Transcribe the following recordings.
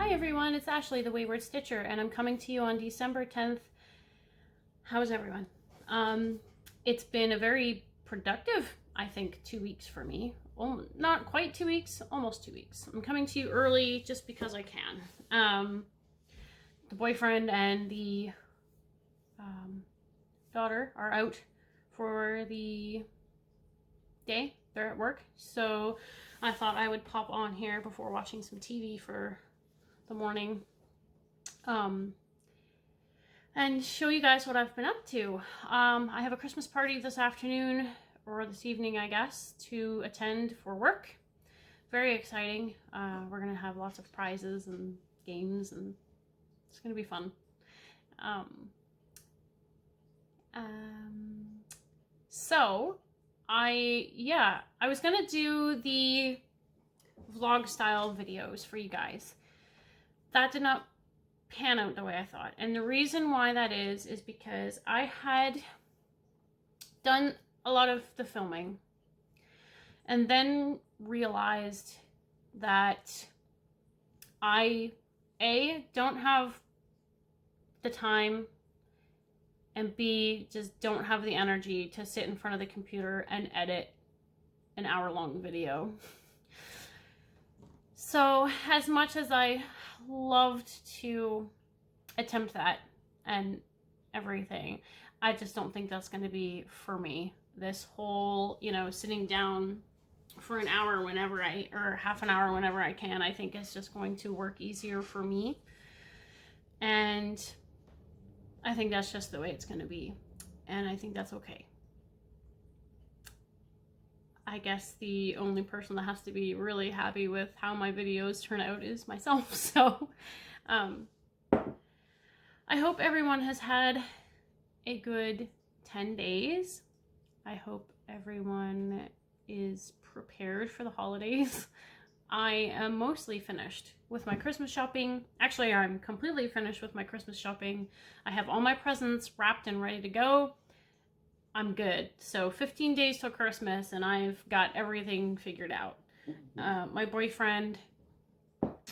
Hi everyone, it's Ashley, the Wayward Stitcher, and I'm coming to you on December 10th. How's everyone? It's been a very productive, I think, 2 weeks for me. Well, not quite 2 weeks, almost 2 weeks. I'm coming to you early just because I can. The boyfriend and the daughter are out for the day. They're at work, so I thought I would pop on here before watching some TV for the morning and show you guys what I've been up to. I have a Christmas party this afternoon, or this evening I guess, to attend for work. Very exciting. We're gonna have lots of prizes and games, and it's gonna be fun. So I was gonna do the vlog style videos for you guys. That did not pan out the way I thought. And the reason why that is because I had done a lot of the filming and then realized that I, A, don't have the time, and B, just don't have the energy to sit in front of the computer and edit an hour-long video. So as much as I loved to attempt that and everything, I just don't think that's going to be for me. This whole, sitting down for an hour whenever or half an hour whenever I can, I think is just going to work easier for me. And I think that's just the way it's going to be. And I think that's okay. I guess the only person that has to be really happy with how my videos turn out is myself. So I hope everyone has had a good 10 days. I hope everyone is prepared for the holidays. I am mostly finished with my Christmas shopping. Actually, I'm completely finished with my Christmas shopping. I have all my presents wrapped and ready to go. I'm good. So 15 days till Christmas and I've got everything figured out. My boyfriend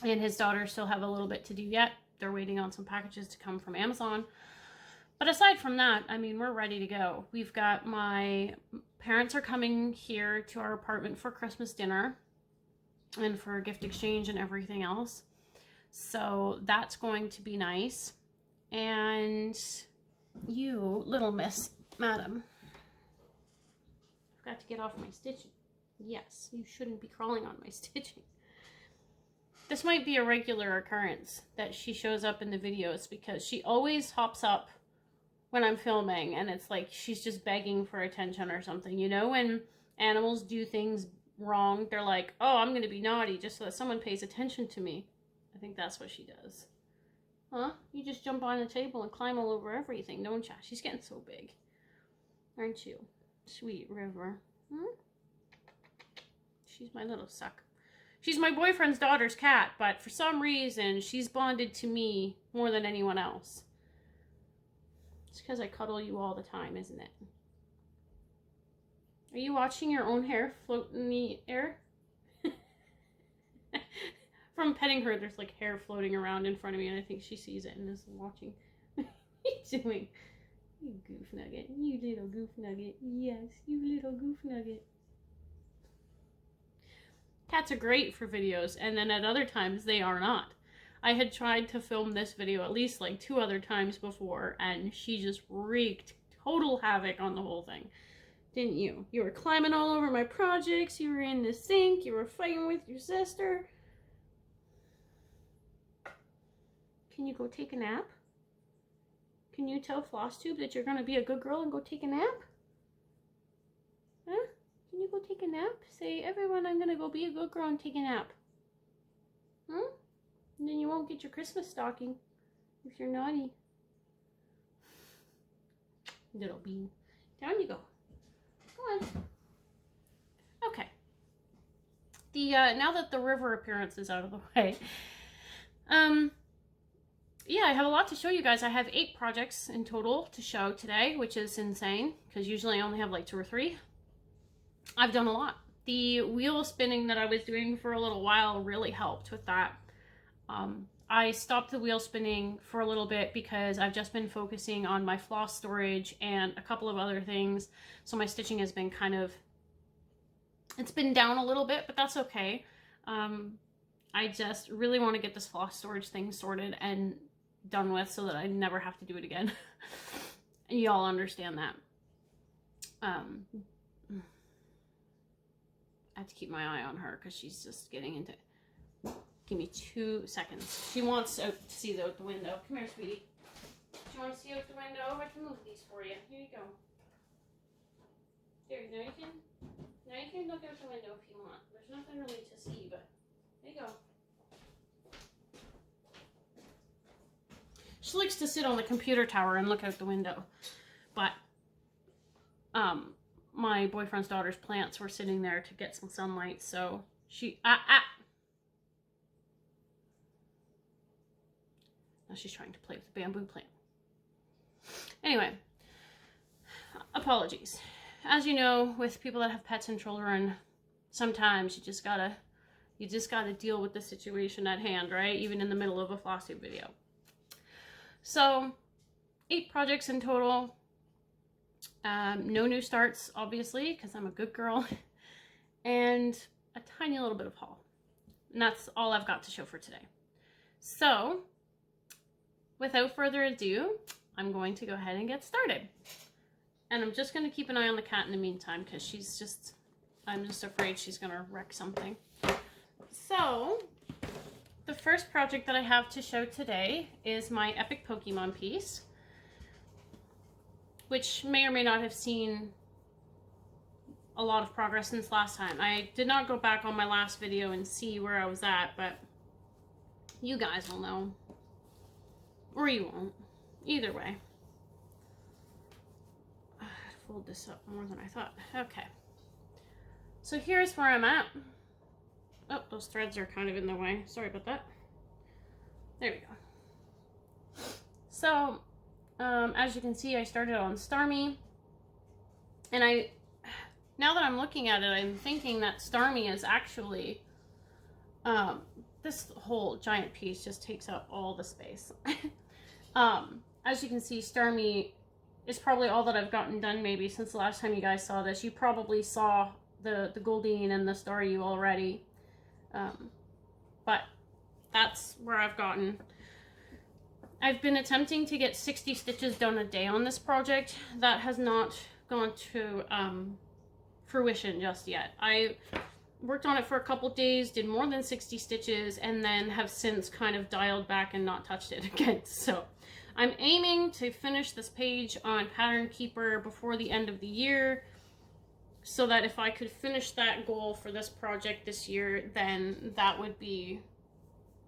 and his daughter still have a little bit to do yet. They're waiting on some packages to come from Amazon. But aside from that, I mean, we're ready to go. We've got my parents are coming here to our apartment for Christmas dinner and for a gift exchange and everything else. So that's going to be nice. And you, little miss, madam, I've got to get off my stitching. Yes, you shouldn't be crawling on my stitching. This might be a regular occurrence that she shows up in the videos because she always hops up when I'm filming and it's like she's just begging for attention or something. You know, when animals do things wrong, they're like, oh, I'm gonna be naughty just so that someone pays attention to me. I think that's what she does. Huh? You just jump on the table and climb all over everything, don't ya? She's getting so big. Aren't you? Sweet River. Hmm? She's my little suck. She's my boyfriend's daughter's cat, but for some reason, she's bonded to me more than anyone else. It's because I cuddle you all the time, isn't it? Are you watching your own hair float in the air? From petting her, there's like hair floating around in front of me, and I think she sees it and is watching. What are you doing? You goof nugget. You little goof nugget. Yes, you little goof nugget. Cats are great for videos, and then at other times they are not. I had tried to film this video at least like 2 other times before, and she just wreaked total havoc on the whole thing. Didn't you? You were climbing all over my projects, you were in the sink, you were fighting with your sister. Can you go take a nap? Can you tell Flosstube that you're going to be a good girl and go take a nap? Huh? Can you go take a nap? Say, everyone, I'm going to go be a good girl and take a nap. Hmm? And then you won't get your Christmas stocking if you're naughty. Little bean. Down you go. Go on. Okay. Now that the river appearance is out of the way, yeah, I have a lot to show you guys. I have 8 projects in total to show today, which is insane because usually I only have like 2 or 3. I've done a lot. The wheel spinning that I was doing for a little while really helped with that. I stopped the wheel spinning for a little bit because I've just been focusing on my floss storage and a couple of other things. So my stitching has been kind of, it's been down a little bit, but that's okay. I just really want to get this floss storage thing sorted and done with so that I never have to do it again. And y'all understand that. I have to keep my eye on her because she's just getting into it. Give me 2 seconds. She wants to see out the window. Come here, sweetie. Do you want to see out the window? I can move these for you. Here you go. There, now you can look out the window if you want. There's nothing really to see, but there you go. She likes to sit on the computer tower and look out the window. But my boyfriend's daughter's plants were sitting there to get some sunlight, so she now she's trying to play with the bamboo plant. Anyway, apologies. As you know, with people that have pets and children, sometimes you just gotta deal with the situation at hand, right? Even in the middle of a Flosstube video. So, 8 projects in total. No new starts, obviously, because I'm a good girl. And a tiny little bit of haul. And that's all I've got to show for today. So, without further ado, I'm going to go ahead and get started. And I'm just going to keep an eye on the cat in the meantime, because I'm just afraid she's going to wreck something. So, the first project that I have to show today is my epic Pokemon piece, which may or may not have seen a lot of progress since last time. I did not go back on my last video and see where I was at, but you guys will know. Or you won't. Either way. Fold this up more than I thought. Okay. So here's where I'm at. Oh, those threads are kind of in the way. Sorry about that. There we go. So, as you can see, I started on Starmie. And now that I'm looking at it, I'm thinking that Starmie is actually, this whole giant piece just takes up all the space. As you can see, Starmie is probably all that I've gotten done maybe since the last time you guys saw this. You probably saw the Goldeen and the Staryu already. But that's where I've gotten. I've been attempting to get 60 stitches done a day on this project. That has not gone to fruition just yet. I worked on it for a couple days, did more than 60 stitches, and then have since kind of dialed back and not touched it again. So I'm aiming to finish this page on Pattern Keeper before the end of the year, so that if I could finish that goal for this project this year, then that would be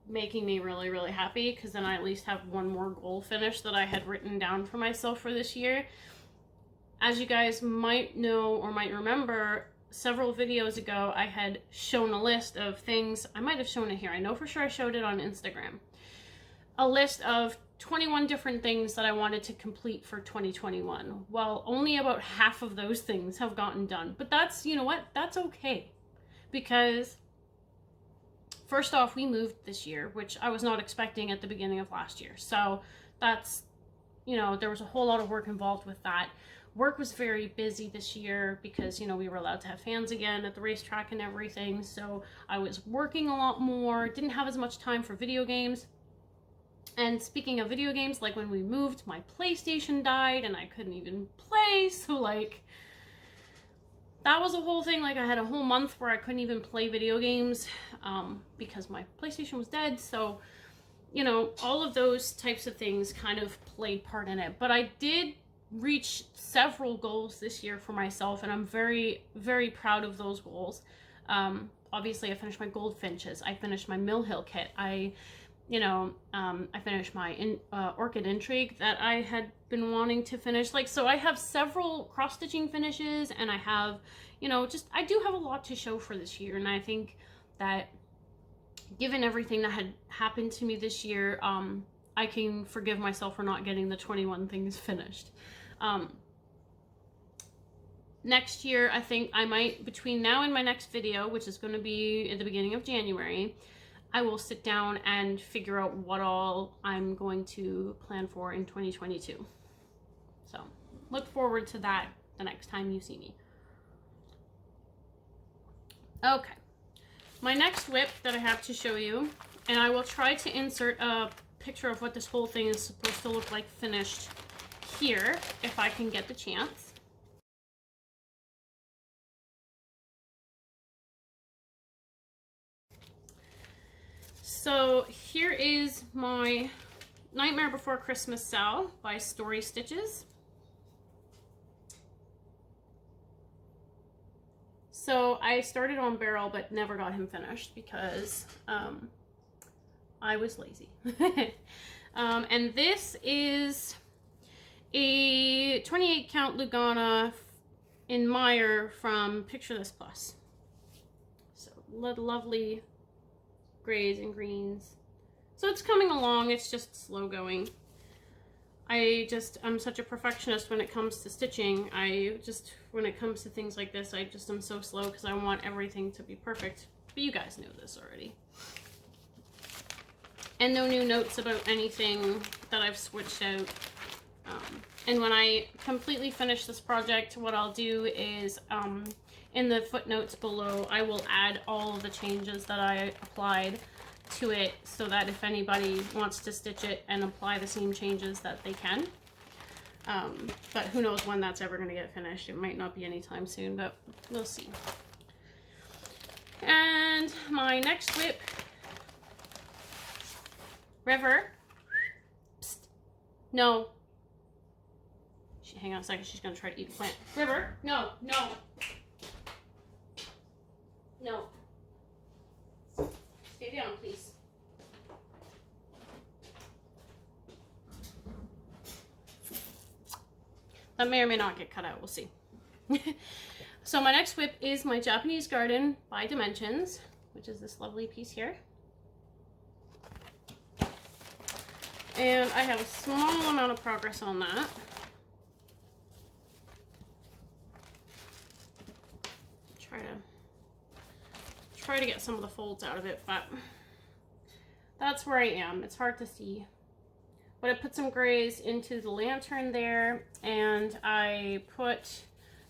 making me really, really happy, because then I at least have one more goal finished that I had written down for myself for this year. As you guys might know or might remember, several videos ago I had shown a list of things. I might have shown it here. I know for sure I showed it on Instagram. A list of 21 different things that I wanted to complete for 2021. Well, only about half of those things have gotten done. But that's, you know what? That's okay. Because first off, we moved this year, which I was not expecting at the beginning of last year. So that's, you know, there was a whole lot of work involved with that. Work was very busy this year because, you know, we were allowed to have fans again at the racetrack and everything. So I was working a lot more, didn't have as much time for video games. And speaking of video games, like when we moved, my PlayStation died and I couldn't even play. So like, that was a whole thing. Like I had a whole month where I couldn't even play video games because my PlayStation was dead. So, you know, all of those types of things kind of played part in it. But I did reach several goals this year for myself, and I'm very, very proud of those goals. Obviously, I finished my goldfinches. I finished my Mill Hill kit. I finished my orchid intrigue that I had been wanting to finish. Like, so I have several cross-stitching finishes, and I have, you know, I do have a lot to show for this year. And I think that given everything that had happened to me this year, I can forgive myself for not getting the 21 things finished. Next year, I think I might, between now and my next video, which is going to be at the beginning of January, I will sit down and figure out what all I'm going to plan for in 2022. So look forward to that the next time you see me. Okay, my next whip that I have to show you, and I will try to insert a picture of what this whole thing is supposed to look like finished here, if I can get the chance. So here is my Nightmare Before Christmas SAL by Story Stitches. So I started on Barrel but never got him finished because I was lazy. And this is a 28 count Lugana in Meyer from Picture This Plus. So lovely grays and greens. So it's coming along, it's just slow going. I'm such a perfectionist when it comes to stitching. When it comes to things like this, I'm so slow because I want everything to be perfect. But you guys know this already. And no new notes about anything that I've switched out. And when I completely finish this project, what I'll do is in the footnotes below, I will add all of the changes that I applied to it so that if anybody wants to stitch it and apply the same changes that they can. But who knows when that's ever going to get finished. It might not be anytime soon, but we'll see. And my next whip, River. Psst. No. Hang on a second, she's going to try to eat a plant. River, no, no. No. Stay down, please. That may or may not get cut out, we'll see. So my next whip is my Japanese Garden by Dimensions, which is this lovely piece here. And I have a small amount of progress on that. Try to get some of the folds out of it, but that's where I am. It's hard to see. But I put some grays into the lantern there, and I put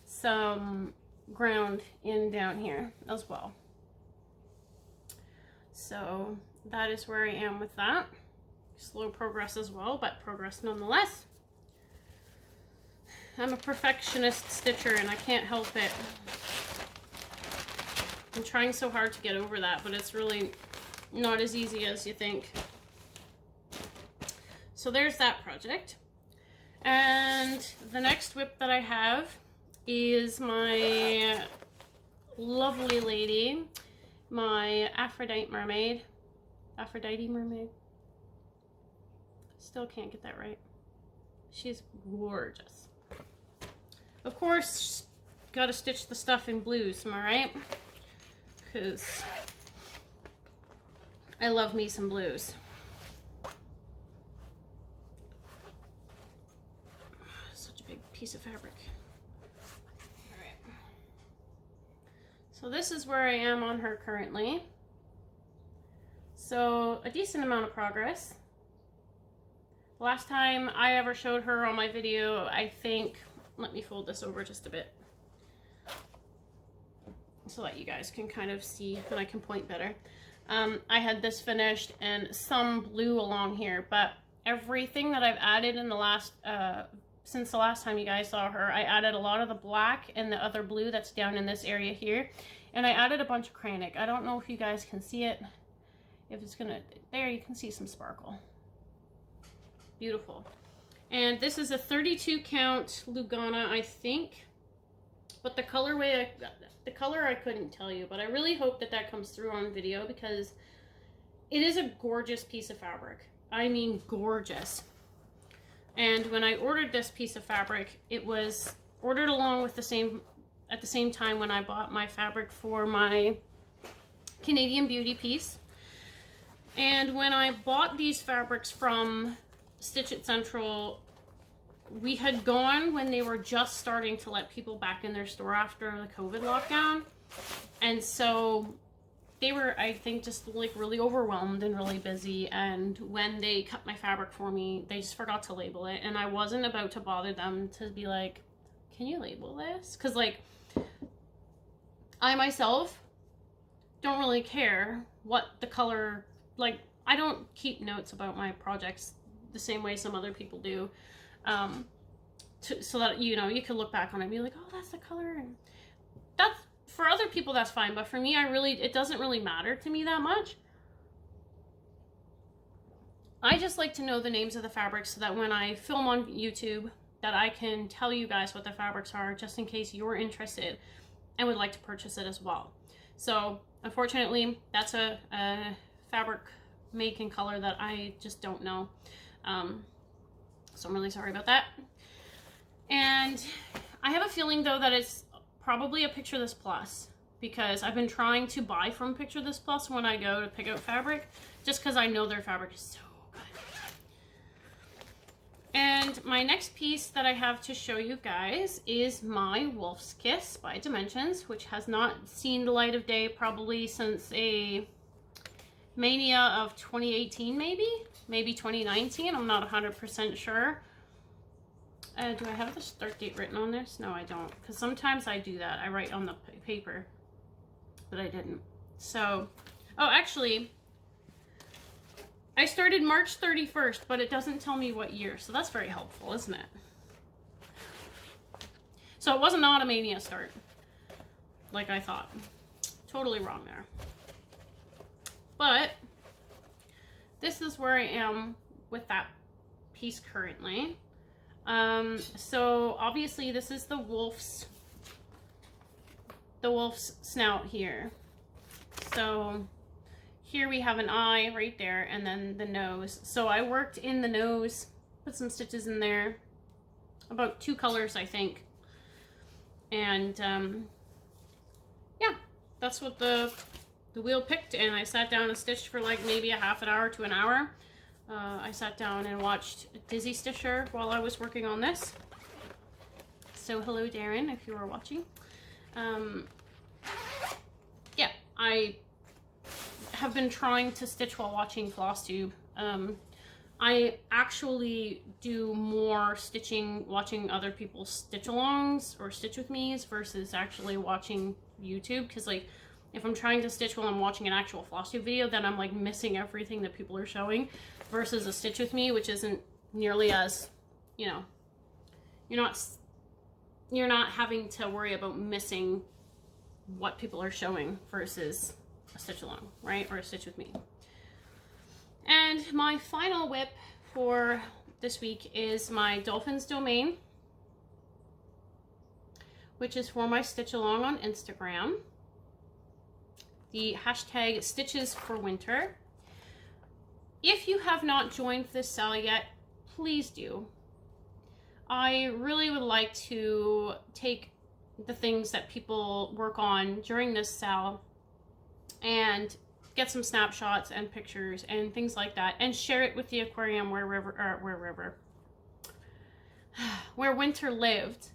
some ground in down here as well. So that is where I am with that. Slow progress as well, but progress nonetheless. I'm a perfectionist stitcher and I can't help it. I'm trying so hard to get over that, but it's really not as easy as you think. So there's that project. And the next whip that I have is my lovely lady, my Aphrodite mermaid. Still can't get that right. She's gorgeous. Of course, gotta stitch the stuff in blues, am I right? Because I love me some blues. Such a big piece of fabric. Alright. So this is where I am on her currently. So a decent amount of progress. Last time I ever showed her on my video, I think, let me fold this over just a bit so that you guys can kind of see and I can point better. I had this finished and some blue along here, but everything that I've added in the last, since the last time you guys saw her, I added a lot of the black and the other blue that's down in this area here. And I added a bunch of Kranich. I don't know if you guys can see it. If it's gonna, there you can see some sparkle. Beautiful. And this is a 32 count Lugana, I think. But the colorway, the color I couldn't tell you, but I really hope that that comes through on video because it is a gorgeous piece of fabric. I mean, gorgeous. And when I ordered this piece of fabric, it was ordered along with at the same time when I bought my fabric for my Canadian Beauty piece. And when I bought these fabrics from Stitch It Central, we had gone when they were just starting to let people back in their store after the COVID lockdown. And so they were, I think, just like really overwhelmed and really busy. And when they cut my fabric for me, they just forgot to label it. And I wasn't about to bother them to be like, can you label this? Because like, I myself don't really care what the color, like, I don't keep notes about my projects the same way some other people do. So that, you know, you can look back on it and be like, oh, that's the color. And that's, for other people, that's fine. But for me, it doesn't really matter to me that much. I just like to know the names of the fabrics so that when I film on YouTube, that I can tell you guys what the fabrics are, just in case you're interested and would like to purchase it as well. So unfortunately, that's a fabric make and color that I just don't know. So I'm really sorry about that. And I have a feeling though that it's probably a Picture This Plus, because I've been trying to buy from Picture This Plus when I go to pick out fabric, just because I know their fabric is so good. And my next piece that I have to show you guys is my Wolf's Kiss by Dimensions, which has not seen the light of day probably since a Mania of 2018, maybe 2019. I'm not 100% sure. Do I have the start date written on this? No, I don't, because sometimes I do that. I write on the paper, but I didn't. So, oh, actually, I started March 31st, but it doesn't tell me what year, so that's very helpful, isn't it? So it was not a Mania start, like I thought. Totally wrong there. But this is where I am with that piece currently. So obviously this is the wolf's snout here. So here we have an eye right there, and then the nose. So I worked in the nose, put some stitches in there, about 2 colors, I think. And yeah, that's what the wheel picked, and I sat down and stitched for like maybe a half an hour to an hour. I sat down and watched Dizzy Stitcher while I was working on this. So hello, Darren, if you are watching. Yeah, I have been trying to stitch while watching Flosstube. I actually do more stitching watching other people's stitch alongs or stitch with me's versus actually watching YouTube, because like if I'm trying to stitch while I'm watching an actual Flosstube video, then I'm like missing everything that people are showing, versus a stitch with me, which isn't nearly as, you know, you're not having to worry about missing what people are showing versus a stitch along, right? Or a stitch with me. And my final whip for this week is my Dolphin's Domain, which is for my stitch along on Instagram. The hashtag Stitches for Winter. If you have not joined this SAL yet, please do. I really would like to take the things that people work on during this SAL and get some snapshots and pictures and things like that, and share it with the aquarium where Winter lived.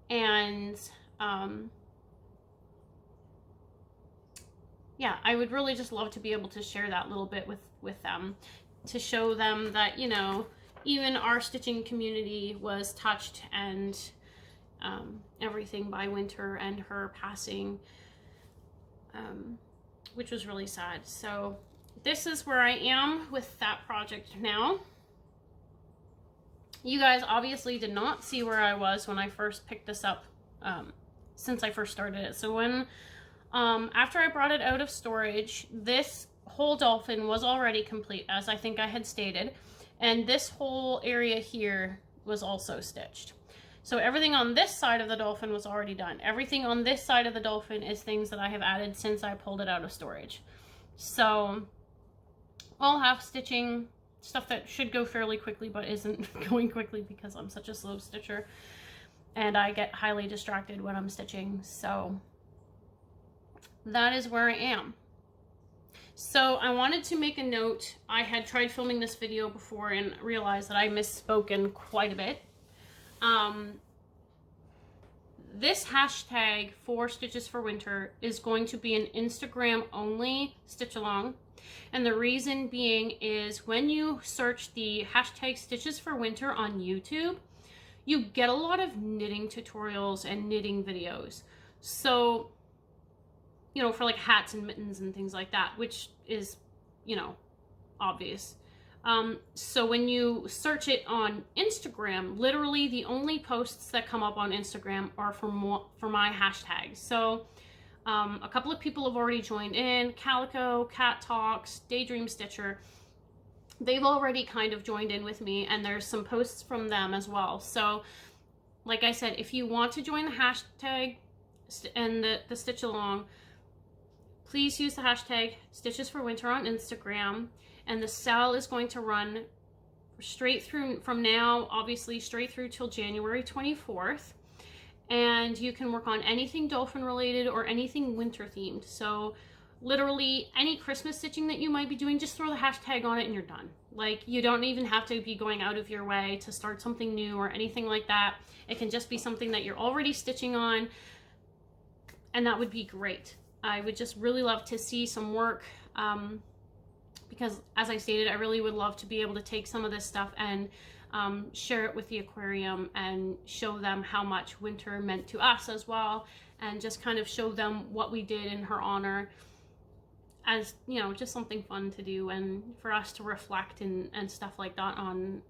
And yeah, I would really just love to be able to share that little bit with them, to show them that, you know, even our stitching community was touched and everything by Winter and her passing, which was really sad. So this is where I am with that project now. You guys obviously did not see where I was when I first picked this up, since I first started it. So when after I brought it out of storage, this whole dolphin was already complete, as I think I had stated, and this whole area here was also stitched. So everything on this side of the dolphin was already done. Everything on this side of the dolphin is things that I have added since I pulled it out of storage. So I'll have stitching stuff that should go fairly quickly but isn't going quickly because I'm such a slow stitcher and I get highly distracted when I'm stitching. So that is where I am. So I wanted to make a note. I had tried filming this video before and realized that I misspoken quite a bit. this hashtag for Stitches for Winter is going to be an Instagram only stitch along. And the reason being is when you search the hashtag Stitches for Winter on YouTube, you get a lot of knitting tutorials and knitting videos. So, you know, for like hats and mittens and things like that, which is, you know, obvious. So when you search it on Instagram, literally the only posts that come up on Instagram are for my hashtags. So a couple of people have already joined in, Calico, Cat Talks, Daydream Stitcher. They've already kind of joined in with me, and there's some posts from them as well. So like I said, if you want to join the hashtag and the stitch along, please use the hashtag Stitches for Winter on Instagram. And the SAL is going to run straight through from now, obviously straight through till January 24th. And you can work on anything dolphin related or anything winter themed. So literally any Christmas stitching that you might be doing, just throw the hashtag on it and you're done. Like, you don't even have to be going out of your way to start something new or anything like that. It can just be something that you're already stitching on, and that would be great. I would just really love to see some work, because as I stated, I really would love to be able to take some of this stuff and share it with the aquarium and show them how much winter meant to us as well, and just kind of show them what we did in her honor as, you know, just something fun to do and for us to reflect and stuff like that on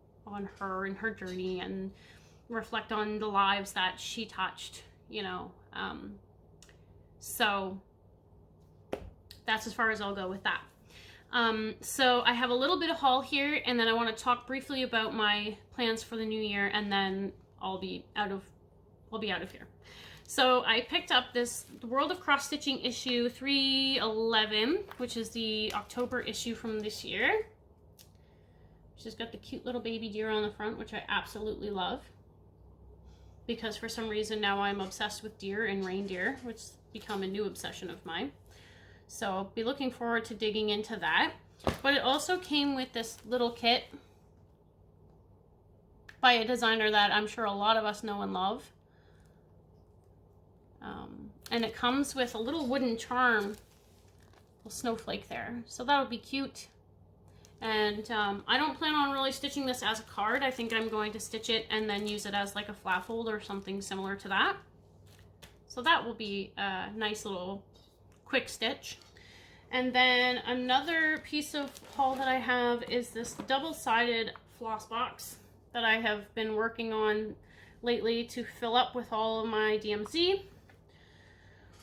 her and her journey, and reflect on the lives that she touched, you know. So that's as far as I'll go with that. So I have a little bit of haul here, and then I want to talk briefly about my plans for the new year, and then I'll be out of here. So I picked up the World of Cross Stitching issue 311, which is the October issue from this year. She's got the cute little baby deer on the front, which I absolutely love, because for some reason now I'm obsessed with deer and reindeer, which has become a new obsession of mine. So I'll be looking forward to digging into that. But it also came with this little kit by a designer that I'm sure a lot of us know and love. And it comes with a little wooden charm, little snowflake there. So that'll be cute. And I don't plan on really stitching this as a card. I think I'm going to stitch it and then use it as like a flat fold or something similar to that. So that will be a nice little quick stitch. And then another piece of haul that I have is this double-sided floss box that I have been working on lately to fill up with all of my DMZ.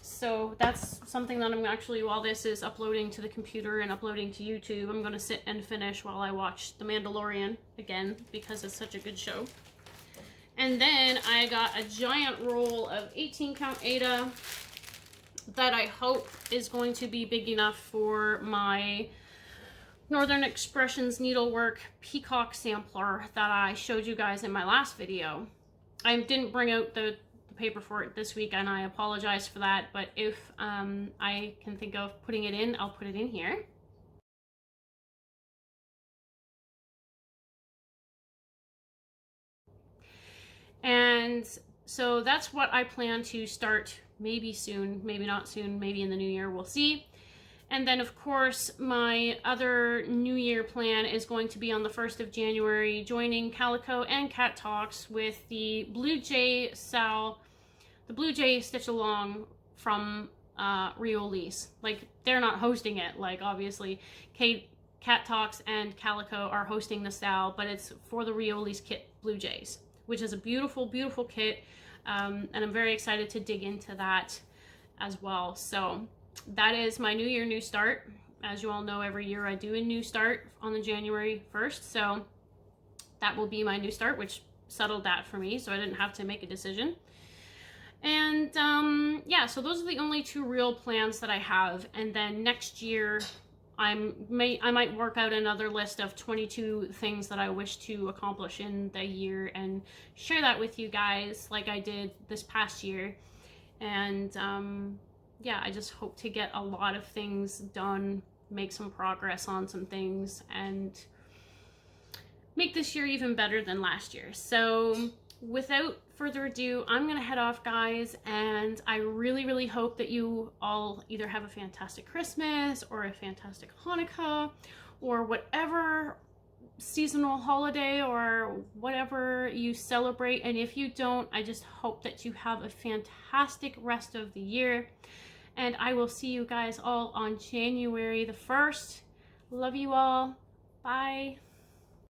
So that's something that I'm actually, while this is uploading to the computer and uploading to YouTube, I'm going to sit and finish while I watch The Mandalorian again, because it's such a good show. And then I got a giant roll of 18 count Aida that I hope is going to be big enough for my Northern Expressions needlework peacock sampler that I showed you guys in my last video. I didn't bring out the paper for it this week, and I apologize for that, but if I can think of putting it in, I'll put it in here. And so that's what I plan to start, maybe soon, maybe not soon, maybe in the new year, we'll see. And then of course my other new year plan is going to be on the 1st of January, joining Calico and Cat Talks with the Blue Jay SAL, the Blue Jay Stitch Along from Riolis. Like, they're not hosting it, like obviously Cat Talks and Calico are hosting the SAL, but it's for the Riolis kit Blue Jays, which is a beautiful, beautiful kit. And I'm very excited to dig into that as well. So that is my new year, new start. As you all know, every year I do a new start on the January 1st. So that will be my new start, which settled that for me, so I didn't have to make a decision. And yeah, so those are the only two real plans that I have. And then next year, I might work out another list of 22 things that I wish to accomplish in the year and share that with you guys like I did this past year. And yeah, I just hope to get a lot of things done, make some progress on some things, and make this year even better than last year. So without further ado, I'm gonna head off, guys, and I really hope that you all either have a fantastic Christmas or a fantastic Hanukkah or whatever seasonal holiday or whatever you celebrate. And if you don't, I just hope that you have a fantastic rest of the year, and I will see you guys all on January the 1st. Love you all. Bye.